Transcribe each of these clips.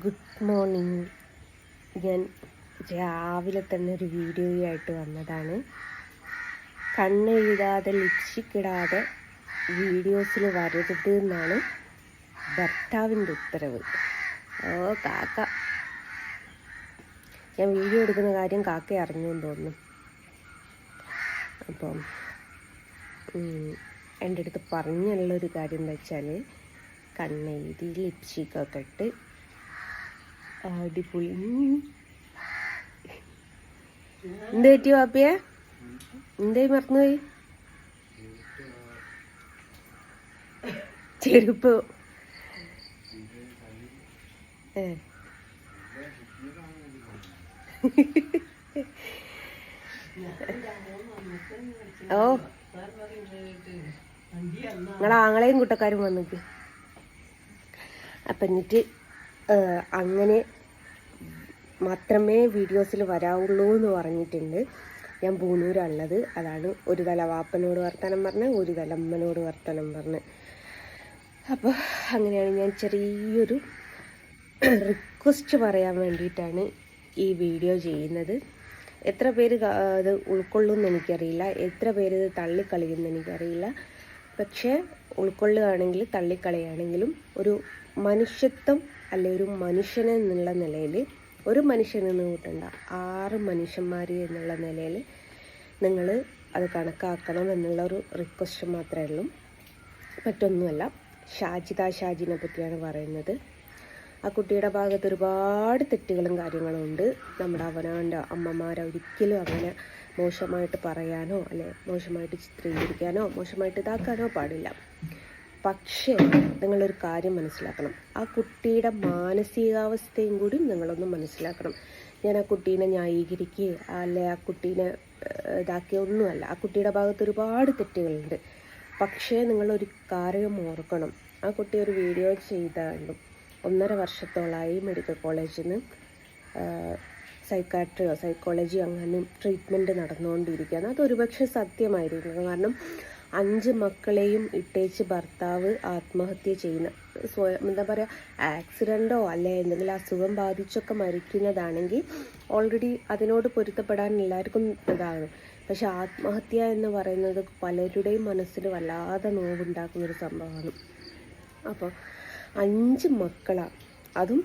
Good morning. ഞാൻ രാവിലെ തന്നെ ഒരു വീഡിയോയായിട്ട് വന്നതാണ്. കണ്ണെഴുതാതെ ലിപ്സ്റ്റിക് ഇടാതെ വീഡിയോസിൽ വരരുത് എന്നാണ് ഭർത്താവിൻ്റെ ഉത്തരവ്. കാക്ക, ഞാൻ വീഡിയോ എടുക്കുന്ന കാര്യം കാക്ക അറിഞ്ഞു എന്ന് തോന്നുന്നു. അപ്പം എൻ്റെ അടുത്ത് പറഞ്ഞുള്ളൊരു കാര്യം എന്താ വെച്ചാൽ, കണ്ണെഴുതി ലിപ്സ്റ്റിക്കൊക്കെ ഇട്ട് അടിപൊളി. എന്ത് പറ്റി പാപ്പിയ? എന്തായി മറന്നുപോയി? ചെരുപ്പ്. ഓ, നിങ്ങളെ ആങ്ങളെയും കൂട്ടക്കാരും വന്നിട്ട് അപ്പം എന്നിട്ട് അങ്ങനെ മാത്രമേ വീഡിയോസിൽ വരാവുള്ളൂ എന്ന് പറഞ്ഞിട്ടുണ്ട്. ഞാൻ പൂനൂരാണുള്ളത്. അതാണ് ഒരു തല വാപ്പനോട് വർത്തമാനം പറഞ്ഞ്, ഒരു തല അമ്മനോട് വർത്തമാനം പറഞ്ഞ്. അപ്പോൾ അങ്ങനെയാണ് ഞാൻ ചെറിയൊരു റിക്വസ്റ്റ് പറയാൻ വേണ്ടിയിട്ടാണ് ഈ വീഡിയോ ചെയ്യുന്നത്. എത്ര പേര് ഇത് ഉൾക്കൊള്ളുമെന്ന് എനിക്കറിയില്ല, എത്ര പേര് ഇത് തള്ളിക്കളയുമെന്ന് എനിക്കറിയില്ല. പക്ഷേ ഉൾക്കൊള്ളുകയാണെങ്കിൽ തള്ളിക്കളയുകയാണെങ്കിലും ഒരു മനുഷ്യത്വം അല്ലെ, ഒരു മനുഷ്യനെന്നുള്ള നിലയിൽ, ഒരു മനുഷ്യനെന്ന് കൂട്ടണ്ട 6 മനുഷ്യന്മാർ എന്നുള്ള നിലയിൽ നിങ്ങൾ അത് കണക്കാക്കണം എന്നുള്ളൊരു റിക്വസ്റ്റ് മാത്രമേ ഉള്ളൂ. മറ്റൊന്നുമല്ല. ഷാജിനെ പറ്റിയാണ് പറയുന്നത്. ആ കുട്ടിയുടെ ഭാഗത്ത് ഒരുപാട് തെറ്റുകളും കാര്യങ്ങളും ഉണ്ട്. നമ്മുടെ അവനവൻ്റെ അമ്മമാരെ ഒരിക്കലും അങ്ങനെ മോശമായിട്ട് പറയാനോ അല്ലെ മോശമായിട്ട് ചിത്രീകരിക്കാനോ മോശമായിട്ട് ഇതാക്കാനോ പാടില്ല. പക്ഷേ നിങ്ങളൊരു കാര്യം മനസ്സിലാക്കണം, ആ കുട്ടിയുടെ മാനസികാവസ്ഥയും കൂടി നിങ്ങളൊന്ന് മനസ്സിലാക്കണം. ഞാൻ ആ കുട്ടീനെ ന്യായീകരിക്കുകയോ അല്ലെ ആ കുട്ടീനെ ഇതാക്കിയൊന്നുമല്ല. ആ കുട്ടിയുടെ ഭാഗത്ത് ഒരുപാട് തെറ്റുകളുണ്ട്. പക്ഷേ നിങ്ങളൊരു കാര്യം ഓർക്കണം, ആ കുട്ടി ഒരു വീഡിയോ ചെയ്താലും 1.5 വർഷത്തോളമായി മെഡിക്കൽ കോളേജിൽ നിന്ന് സൈക്കോളജി അങ്ങനെ ട്രീറ്റ്മെൻറ്റ് നടന്നുകൊണ്ടിരിക്കുകയാണ്. അതൊരുപക്ഷെ സത്യമായിരിക്കും. കാരണം 5 മക്കളെയും ഇട്ടേച്ച് ഭർത്താവ് ആത്മഹത്യ ചെയ്യുന്ന, എന്താ പറയുക, ആക്സിഡൻറ്റോ അല്ലെ എന്തെങ്കിലും അസുഖം ബാധിച്ചൊക്കെ മരിക്കുന്നതാണെങ്കിൽ ഓൾറെഡി അതിനോട് പൊരുത്തപ്പെടാൻ എല്ലാവർക്കും ഇതാണ്. പക്ഷെ ആത്മഹത്യ എന്ന് പറയുന്നത് പലരുടെയും മനസ്സിൽ വല്ലാതെ നോവുണ്ടാക്കുന്നൊരു സംഭവമാണ്. അപ്പോൾ 5 മക്കളാണ്, അതും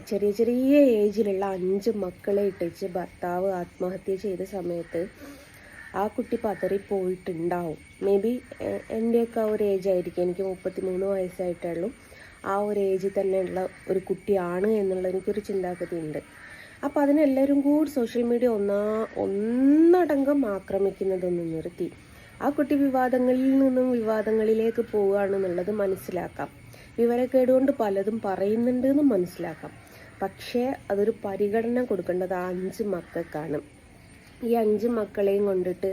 ചെറിയ ഏജിലുള്ള 5 മക്കളെ ഇട്ടേച്ച് ഭർത്താവ് ആത്മഹത്യ ചെയ്ത സമയത്ത് ആ കുട്ടി പതറിപ്പോയിട്ടുണ്ടാവും. മേ ബി എൻ്റെയൊക്കെ ആ ഒരു ഏജ് ആയിരിക്കും. എനിക്ക് 33 വയസ്സായിട്ടുള്ളൂ. ആ ഒരു ഏജിൽ തന്നെയുള്ള ഒരു കുട്ടിയാണ് എന്നുള്ള എനിക്കൊരു ചിന്താഗതി ഉണ്ട്. അപ്പോൾ അതിനെല്ലാവരും കൂടി സോഷ്യൽ മീഡിയ ഒന്നടങ്കം ആക്രമിക്കുന്നതൊന്നും നിർത്തി ആ കുട്ടി വിവാദങ്ങളിൽ നിന്നും വിവാദങ്ങളിലേക്ക് പോവുകയാണെന്നുള്ളത് മനസ്സിലാക്കാം. വിവരക്കേടുകൊണ്ട് പലതും പറയുന്നുണ്ട് എന്ന് മനസ്സിലാക്കാം. പക്ഷേ അതൊരു പരിഗണന കൊടുക്കേണ്ടത് ആ 5 മക്കൾക്കാണ്. ഈ 5 മക്കളെയും കൊണ്ടിട്ട്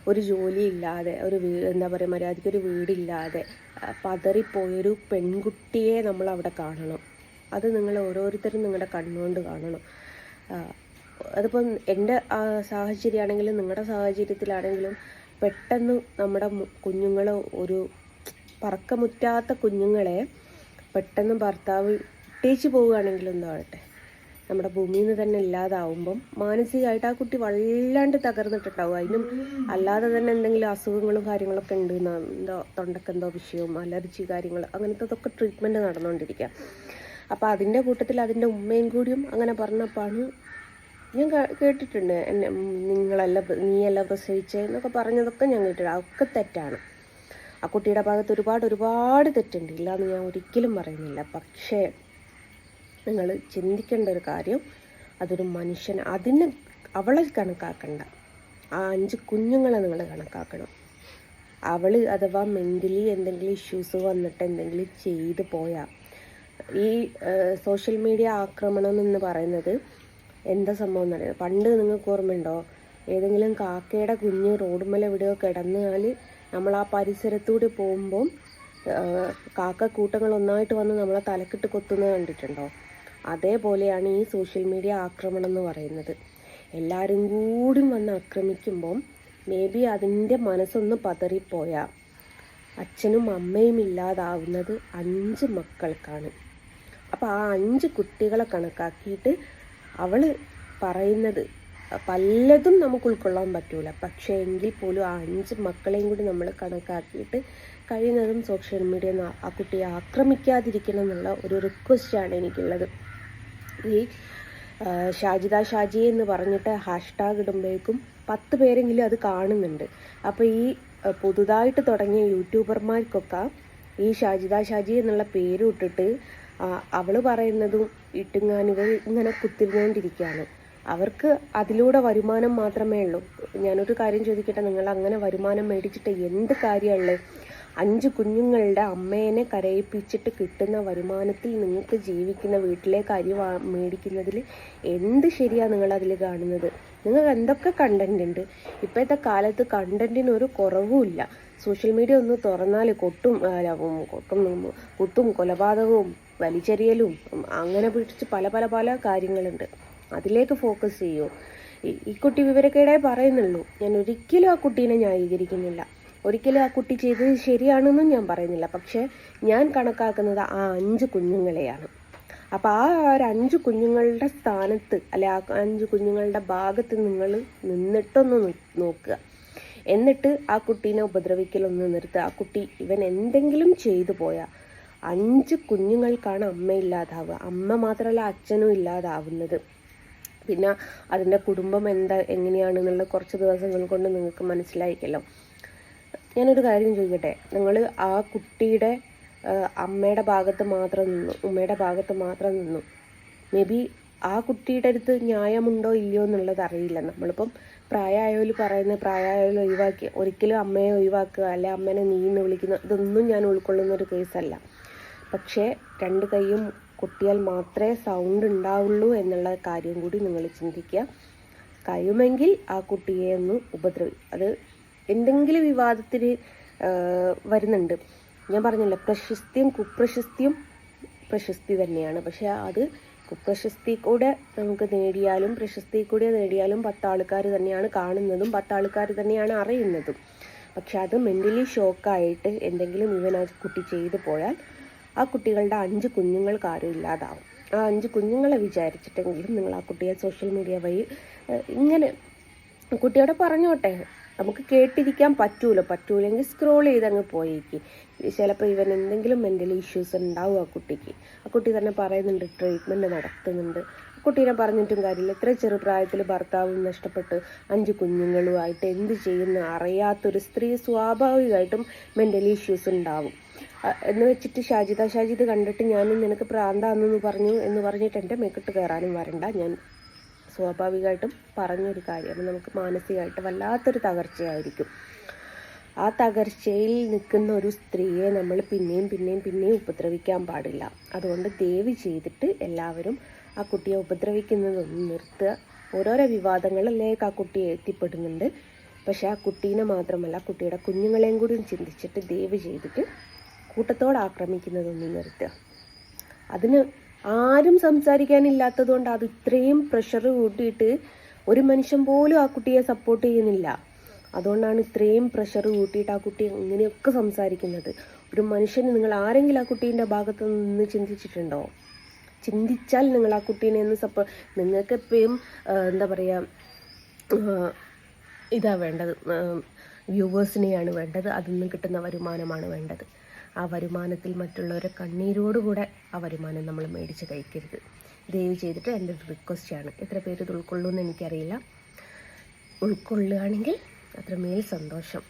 ഒരു ജോലിയില്ലാതെ, എന്താ പറയുക, മര്യാദയ്ക്കൊരു വീടില്ലാതെ പതറിപ്പോയൊരു പെൺകുട്ടിയെ നമ്മൾ അവിടെ കാണണം. അത് നിങ്ങൾ ഓരോരുത്തരും നിങ്ങളുടെ കണ്ണുകൊണ്ട് കാണണം. അതിപ്പം എൻ്റെ സാഹചര്യമാണെങ്കിലും നിങ്ങളുടെ സാഹചര്യത്തിലാണെങ്കിലും പെട്ടെന്ന് നമ്മുടെ കുഞ്ഞുങ്ങൾ, ഒരു പറക്കമുറ്റാത്ത കുഞ്ഞുങ്ങളെ പെട്ടെന്ന് ഭർത്താവ് ഇട്ടേച്ച് പോവുകയാണെങ്കിലും എന്താവട്ടെ, നമ്മുടെ ഭൂമിയിൽ നിന്ന് തന്നെ ഇല്ലാതാവുമ്പം മാനസികമായിട്ട് ആ കുട്ടി വല്ലാണ്ട് തകർന്നിട്ടുണ്ടാവും. അതിനും അല്ലാതെ തന്നെ എന്തെങ്കിലും അസുഖങ്ങളും കാര്യങ്ങളൊക്കെ ഉണ്ട്, എന്തോ തൊണ്ടക്കെന്തോ വിഷയവും അലർജി കാര്യങ്ങൾ അങ്ങനത്തതൊക്കെ ട്രീറ്റ്മെൻറ്റ് നടന്നുകൊണ്ടിരിക്കുക. അപ്പോൾ അതിൻ്റെ കൂട്ടത്തിൽ അതിൻ്റെ ഉമ്മയും കൂടിയും അങ്ങനെ പറഞ്ഞപ്പോഴാണ് ഞാൻ കേട്ടിട്ടുണ്ട്. നീയല്ല പ്രസവിച്ചെന്നൊക്കെ പറഞ്ഞതൊക്കെ ഞാൻ കേട്ടിട്ടുണ്ട്. അതൊക്കെ തെറ്റാണ്. ആ കുട്ടിയുടെ ഭാഗത്ത് ഒരുപാട് തെറ്റുണ്ട്, ഇല്ല എന്ന് ഞാൻ ഒരിക്കലും പറയുന്നില്ല. പക്ഷേ നിങ്ങൾ ചിന്തിക്കേണ്ട ഒരു കാര്യം, അതൊരു മനുഷ്യൻ, അവളെ കണക്കാക്കണ്ട, ആ 5 കുഞ്ഞുങ്ങളെ നിങ്ങൾ കണക്കാക്കണം. അവൾ അഥവാ മെൻ്റലി എന്തെങ്കിലും ഇഷ്യൂസ് വന്നിട്ട് എന്തെങ്കിലും ചെയ്തു പോയാൽ, ഈ സോഷ്യൽ മീഡിയ ആക്രമണം എന്ന് പറയുന്നത് എന്താ സംഭവം എന്നറിയാം. പണ്ട് നിങ്ങൾക്ക് ഓർമ്മയുണ്ടോ, ഏതെങ്കിലും കാക്കയുടെ കുഞ്ഞ് റോഡുമേൽ എവിടെയോ കിടന്നാൽ നമ്മൾ ആ പരിസരത്തൂടെ പോകുമ്പം കാക്കക്കൂട്ടങ്ങൾ ഒന്നായിട്ട് വന്ന് നമ്മളെ തലക്കിട്ട് കൊത്തുന്നത് കണ്ടിട്ടുണ്ടോ? അതേപോലെയാണ് ഈ സോഷ്യൽ മീഡിയ ആക്രമണം എന്ന് പറയുന്നത്. എല്ലാവരും കൂടി വന്ന് ആക്രമിക്കുമ്പം മേ ബി അതിൻ്റെ മനസ്സൊന്ന് പതറിപ്പോയാൽ അച്ഛനും അമ്മയും ഇല്ലാതാവുന്നത് 5 മക്കൾക്കാണ്. അപ്പോൾ ആ 5 കുട്ടികളെ കണക്കാക്കിയിട്ട് അവൾ പറയുന്നത് പലതും നമുക്ക് ഉൾക്കൊള്ളാൻ പറ്റൂല. പക്ഷേ എങ്കിൽ പോലും ആ 5 മക്കളെയും കൂടി നമ്മൾ കണക്കാക്കിയിട്ട് കഴിയുന്നതും സോഷ്യൽ മീഡിയ ആ കുട്ടിയെ ആക്രമിക്കാതിരിക്കണം എന്നുള്ള ഒരു റിക്വസ്റ്റാണ് എനിക്കുള്ളത്. ഈ ഷാജി എന്ന് പറഞ്ഞിട്ട് ഹാഷ്ടാഗ് ഇടുമ്പോഴേക്കും 10 പേരെങ്കിലും അത് കാണുന്നുണ്ട്. അപ്പോൾ ഈ പുതുതായിട്ട് തുടങ്ങിയ യൂട്യൂബർമാർക്കൊക്കെ ഈ ഷാജി എന്നുള്ള പേര് ഇട്ടിട്ട് അവൾ പറയുന്നതും ഇട്ടുങ്ങാനുകൾ ഇങ്ങനെ കുത്തിരുന്നുകൊണ്ടിരിക്കുകയാണ്. അവർക്ക് അതിലൂടെ വരുമാനം മാത്രമേ ഉള്ളൂ. ഞാനൊരു കാര്യം ചോദിക്കട്ടെ, നിങ്ങൾ അങ്ങനെ വരുമാനം മേടിച്ചിട്ട് എന്ത് കാര്യമുള്ളത്? 5 കുഞ്ഞുങ്ങളുടെ അമ്മേനെ കരയിപ്പിച്ചിട്ട് കിട്ടുന്ന വരുമാനത്തിൽ നിങ്ങൾക്ക് ജീവിക്കുന്ന വീട്ടിലേക്ക് അരി മേടിക്കുന്നതിൽ എന്ത് ശരിയാണ് നിങ്ങൾ അതിൽ കാണുന്നത്? നിങ്ങൾക്ക് എന്തൊക്കെ കണ്ടന്റ് ഉണ്ട്? ഇപ്പോഴത്തെ കാലത്ത് കണ്ടന്റിന് ഒരു കുറവുമില്ല. സോഷ്യൽ മീഡിയ ഒന്ന് തുറന്നാൽ കുത്തും കൊലപാതകവും വലിച്ചെറിയലും അങ്ങനെ പിടിച്ച് പല കാര്യങ്ങളുണ്ട്. അതിലേക്ക് ഫോക്കസ് ചെയ്യൂ. ഈ കുട്ടി വിവരക്കേടായി പറയുന്നുള്ളൂ. ഞാൻ ഒരിക്കലും ആ കുട്ടീനെ ന്യായീകരിക്കുന്നില്ല, ഒരിക്കലും ആ കുട്ടി ചെയ്തത് ശരിയാണെന്നും ഞാൻ പറയുന്നില്ല. പക്ഷേ ഞാൻ കണക്കാക്കുന്നത് ആ 5 കുഞ്ഞുങ്ങളെയാണ്. അപ്പോൾ ആ 5 കുഞ്ഞുങ്ങളുടെ സ്ഥാനത്ത് അല്ലെ ആ 5 കുഞ്ഞുങ്ങളുടെ ഭാഗത്ത് നിങ്ങൾ നിന്നിട്ടൊന്ന് നോക്കുക. എന്നിട്ട് ആ കുട്ടീനെ ഉപദ്രവിക്കലൊന്ന് നിർത്തുക. ആ കുട്ടി ഇവൻ എന്തെങ്കിലും ചെയ്തു പോയാൽ 5 കുഞ്ഞുങ്ങൾക്കാണ് അമ്മ ഇല്ലാതാവുക. അമ്മ മാത്രമല്ല അച്ഛനും ഇല്ലാതാവുന്നത്. പിന്നെ അതിൻ്റെ കുടുംബം എങ്ങനെയാണെന്നുള്ള കുറച്ച് ദിവസങ്ങൾ കൊണ്ട് നിങ്ങൾക്ക് മനസ്സിലായിക്കല്ലോ. ഞാനൊരു കാര്യം ചോദിക്കട്ടെ, നിങ്ങൾ ആ കുട്ടിയുടെ അമ്മയുടെ ഭാഗത്ത് മാത്രം നിന്നു, ഉമ്മയുടെ ഭാഗത്ത് മാത്രം നിന്നു. മേ ബി ആ കുട്ടിയുടെ അടുത്ത് ന്യായമുണ്ടോ ഇല്ലയോ എന്നുള്ളത് അറിയില്ല. നമ്മളിപ്പം പ്രായമായാലും ഒഴിവാക്കി ഒരിക്കലും അമ്മയെ ഒഴിവാക്കുക അല്ലെ അമ്മേനെ നീന്ന് വിളിക്കുന്ന ഇതൊന്നും ഞാൻ ഉൾക്കൊള്ളുന്നൊരു കേസല്ല. പക്ഷേ 2 കൈയും കൊട്ടിയാൽ മാത്രമേ സൗണ്ട് ഉണ്ടാവുള്ളൂ എന്നുള്ള കാര്യം കൂടി നിങ്ങൾ ചിന്തിക്കുക. കഴിയുമെങ്കിൽ ആ കുട്ടിയെ ഒന്ന് അത് എന്തെങ്കിലും വിവാദത്തിൽ വരുന്നുണ്ട്. ഞാൻ പറഞ്ഞില്ല, പ്രശസ്തിയും കുപ്രശസ്തിയും പ്രശസ്തി തന്നെയാണ്. പക്ഷേ അത് കുപ്രശസ്തി കൂടെ നമുക്ക് നേടിയാലും പ്രശസ്തി കൂടെ നേടിയാലും 10 ആൾക്കാർ തന്നെയാണ് കാണുന്നതും 10 ആൾക്കാർ തന്നെയാണ് അറിയുന്നതും. പക്ഷെ അത് മെൻ്റലി ഷോക്കായിട്ട് എന്തെങ്കിലും ആ കുട്ടി ചെയ്തു പോയാൽ ആ കുട്ടികളുടെ 5 കുഞ്ഞുങ്ങൾക്ക് ആരും ഇല്ലാതാവും. ആ 5 കുഞ്ഞുങ്ങളെ വിചാരിച്ചിട്ടെങ്കിലും നിങ്ങൾ ആ കുട്ടിയെ സോഷ്യൽ മീഡിയ വഴി ഇങ്ങനെ കുട്ടിയോടെ പറഞ്ഞോട്ടെ. നമുക്ക് കേട്ടിരിക്കാൻ പറ്റൂലെങ്കിൽ സ്ക്രോൾ ചെയ്തങ്ങ് പോയേക്ക്. ചിലപ്പോൾ ഇവൻ എന്തെങ്കിലും മെൻ്റലി ഇഷ്യൂസ് ഉണ്ടാവും ആ കുട്ടിക്ക്. ആ കുട്ടി തന്നെ പറയുന്നുണ്ട്, ട്രീറ്റ്മെൻറ്റ് നടത്തുന്നുണ്ട്. കുട്ടീനെ പറഞ്ഞിട്ടും കാര്യമില്ല. ഇത്ര ചെറുപ്രായത്തിൽ ഭർത്താവും നഷ്ടപ്പെട്ട് 5 കുഞ്ഞുങ്ങളുമായിട്ട് എന്ത് ചെയ്യുന്ന അറിയാത്തൊരു സ്ത്രീ സ്വാഭാവികമായിട്ടും മെൻ്റലി ഇഷ്യൂസ് ഉണ്ടാവും. എന്ന് വെച്ചിട്ട് ഷാജിദ് കണ്ടിട്ട് ഞാനും നിനക്ക് പ്രാന്താണെന്ന് പറഞ്ഞിട്ട് എൻ്റെ മേക്കിട്ട് കയറാനും വരണ്ട. ഞാൻ സ്വാഭാവികമായിട്ടും പറഞ്ഞൊരു കാര്യമാണ്. നമുക്ക് മാനസികമായിട്ട് വല്ലാത്തൊരു തകർച്ചയായിരിക്കും. ആ തകർച്ചയിൽ നിൽക്കുന്ന ഒരു സ്ത്രീയെ നമ്മൾ പിന്നെയും ഉപദ്രവിക്കാൻ പാടില്ല. അതുകൊണ്ട് ദയവ് ചെയ്തിട്ട് എല്ലാവരും ആ കുട്ടിയെ ഉപദ്രവിക്കുന്നതൊന്നും നിർത്തുക. ഓരോരോ വിവാദങ്ങളിലേക്ക് ആ കുട്ടിയെ എത്തിപ്പെടുന്നുണ്ട്. പക്ഷേ ആ കുട്ടീനെ മാത്രമല്ല, കുട്ടിയുടെ കുഞ്ഞുങ്ങളെയും കൂടി ചിന്തിച്ചിട്ട് ദയവ് ചെയ്തിട്ട് കൂട്ടത്തോടെ ആക്രമിക്കുന്നതൊന്നും നിർത്തുക. അതിന് ആരും സംസാരിക്കാനില്ലാത്തത് കൊണ്ട് അത് ഇത്രയും പ്രഷർ കൂട്ടിയിട്ട് ഒരു മനുഷ്യൻ പോലും ആ കുട്ടിയെ സപ്പോർട്ട് ചെയ്യുന്നില്ല. അതുകൊണ്ടാണ് ഇത്രയും പ്രഷർ കൂട്ടിയിട്ട് ആ കുട്ടി ഇങ്ങനെയൊക്കെ സംസാരിക്കുന്നത്. ഒരു മനുഷ്യന് നിങ്ങൾ ആരെങ്കിലും ആ കുട്ടീൻ്റെ ഭാഗത്ത് നിന്ന് ചിന്തിച്ചിട്ടുണ്ടോ? ചിന്തിച്ചാൽ നിങ്ങൾ ആ കുട്ടീനെ ഒന്ന് നിങ്ങൾക്ക് എപ്പോഴും എന്താ പറയുക, ഇതാ വേണ്ടത്, വ്യൂവേഴ്സിനെയാണ് വേണ്ടത്. അതിൽ നിന്ന് കിട്ടുന്ന വരുമാനമാണ് വേണ്ടത്. ആ വരുമാനത്തിൽ മറ്റുള്ളവരെ കണ്ണീരോടുകൂടെ ആ വരുമാനം നമ്മൾ മേടിച്ച് കഴിക്കരുത്. ദയവ് ചെയ്തിട്ട് എൻ്റെ ഒരു റിക്വസ്റ്റാണ്. എത്ര പേര് ഇത് ഉൾക്കൊള്ളുമെന്ന് എനിക്കറിയില്ല. ഉൾക്കൊള്ളുകയാണെങ്കിൽ അത്രമേൽ സന്തോഷം.